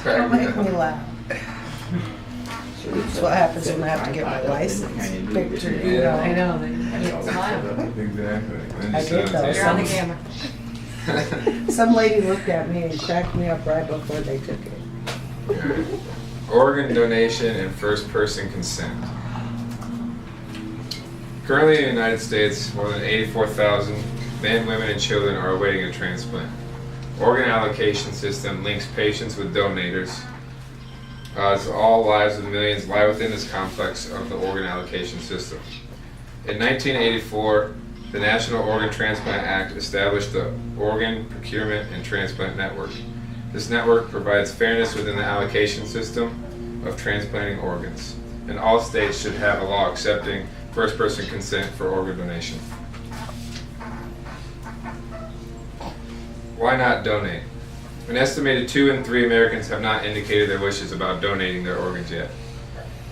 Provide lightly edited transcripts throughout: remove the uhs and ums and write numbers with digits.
Don't make me laugh. That's what happens when I have to get my license picture, you know. I know, they can't smile. Exactly. I did though. You're on the camera. Some lady looked at me and cracked me up right before they took it. Organ donation and first-person consent. Currently in the United States, more than 84,000 men, women, and children are awaiting a transplant. Organ allocation system links patients with donators. As all lives of millions lie within this complex of the organ allocation system. In 1984, the National Organ Transplant Act established the Organ Procurement and Transplant Network. This network provides fairness within the allocation system of transplanting organs, and all states should have a law accepting first-person consent for organ donation. Why not donate? An estimated 2 in 3 Americans have not indicated their wishes about donating their organs yet.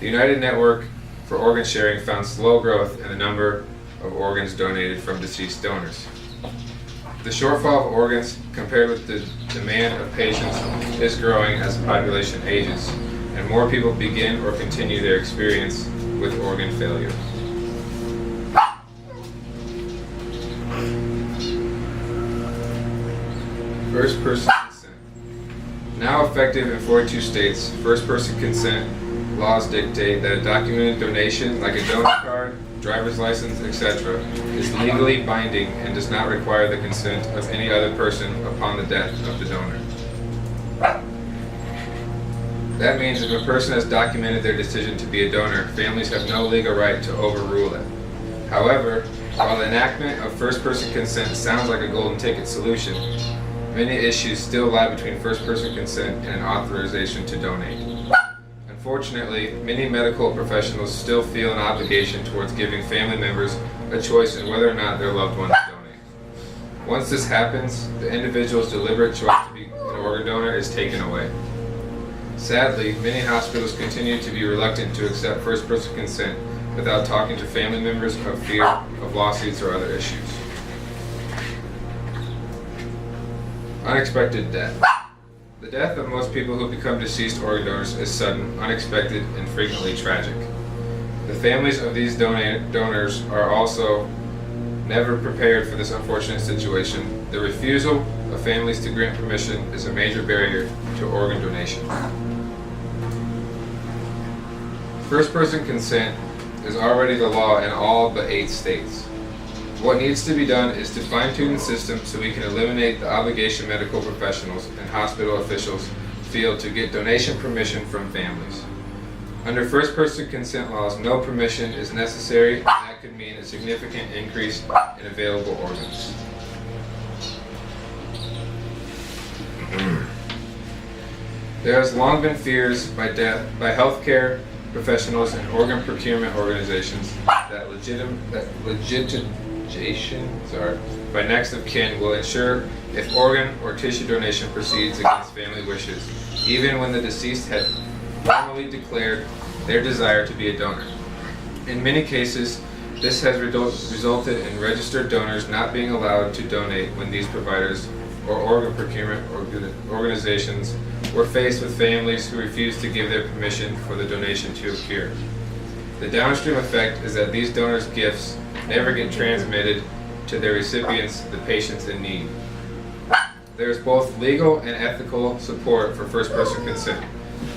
The United Network for Organ Sharing found slow growth in the number of organs donated from deceased donors. The shortfall of organs compared with the demand of patients is growing as the population ages, and more people begin or continue their experience with organ failure. First-person consent. Now effective in 42 states, first-person consent laws dictate that a documented donation, like a donor card, driver's license, etc., is legally binding and does not require the consent of any other person upon the death of the donor. That means if a person has documented their decision to be a donor, families have no legal right to overrule it. However, while the enactment of first-person consent sounds like a golden ticket solution, many issues still lie between first-person consent and an authorization to donate. Unfortunately, many medical professionals still feel an obligation towards giving family members a choice in whether or not their loved ones donate. Once this happens, the individual's deliberate choice to be an organ donor is taken away. Sadly, many hospitals continue to be reluctant to accept first-person consent without talking to family members of fear of lawsuits or other issues. Unexpected death. The death of most people who become deceased organ donors is sudden, unexpected, and frequently tragic. The families of these donors are also never prepared for this unfortunate situation. The refusal of families to grant permission is a major barrier to organ donation. First-person consent is already the law in all but 8 states. What needs to be done is to fine-tune the system so we can eliminate the obligation medical professionals and hospital officials feel to get donation permission from families. Under first-person consent laws, no permission is necessary, and that could mean a significant increase in available organs. There has long been fears by healthcare professionals and organ procurement organizations that legitimation by next of kin will ensure if organ or tissue donation proceeds against family wishes, even when the deceased had formally declared their desire to be a donor. In many cases, this has resulted in registered donors not being allowed to donate when these providers or organ procurement organizations were faced with families who refused to give their permission for the donation to occur. The downstream effect is that these donors' gifts never get transmitted to their recipients, the patients in need. There is both legal and ethical support for first-person consent.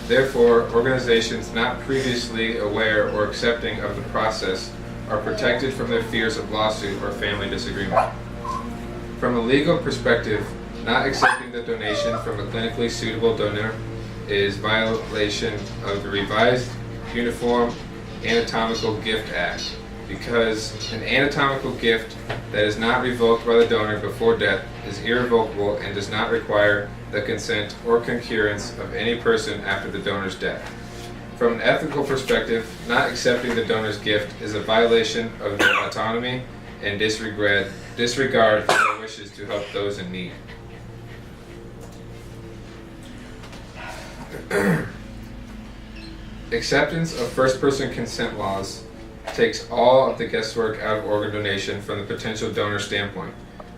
Therefore, organizations not previously aware or accepting of the process are protected from their fears of lawsuit or family disagreement. From a legal perspective, not accepting the donation from a clinically suitable donor is violation of the revised Uniform Anatomical Gift Act, because an anatomical gift that is not revoked by the donor before death is irrevocable and does not require the consent or concurrence of any person after the donor's death. From an ethical perspective, not accepting the donor's gift is a violation of their autonomy and disregard for their wishes to help those in need. Acceptance of first-person consent laws takes all of the guesswork out of organ donation from the potential donor standpoint.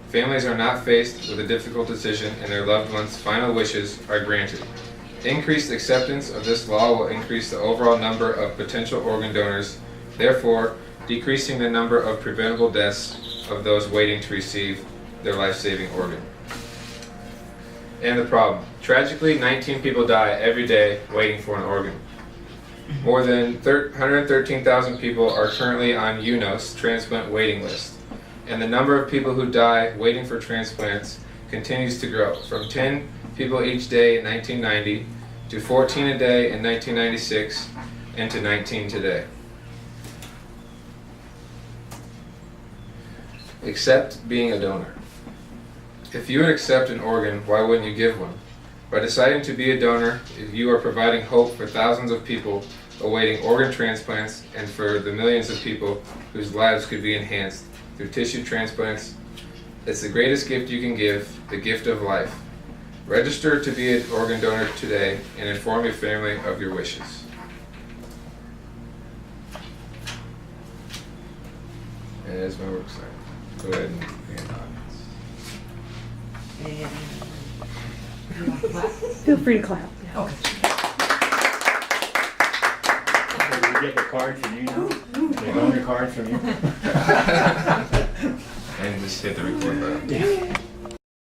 Families are not faced with a difficult decision and their loved ones' final wishes are granted. Increased acceptance of this law will increase the overall number of potential organ donors, therefore decreasing the number of preventable deaths of those waiting to receive their life-saving organ. And the problem. Tragically, 19 people die every day waiting for an organ. More than 113,000 people are currently on UNOS transplant waiting list, and the number of people who die waiting for transplants continues to grow, from 10 people each day in 1990 to 14 a day in 1996 and to 19 today. Accept being a donor. If you would accept an organ, why wouldn't you give one? By deciding to be a donor, you are providing hope for thousands of people awaiting organ transplants and for the millions of people whose lives could be enhanced through tissue transplants. It's the greatest gift you can give, the gift of life. Register to be an organ donor today and inform your family of your wishes. And that's my work site. Go ahead and hand on. Feel free to clap. Okay. Did we get the card from you now? They own the card from you? And just hit the record button. Yeah.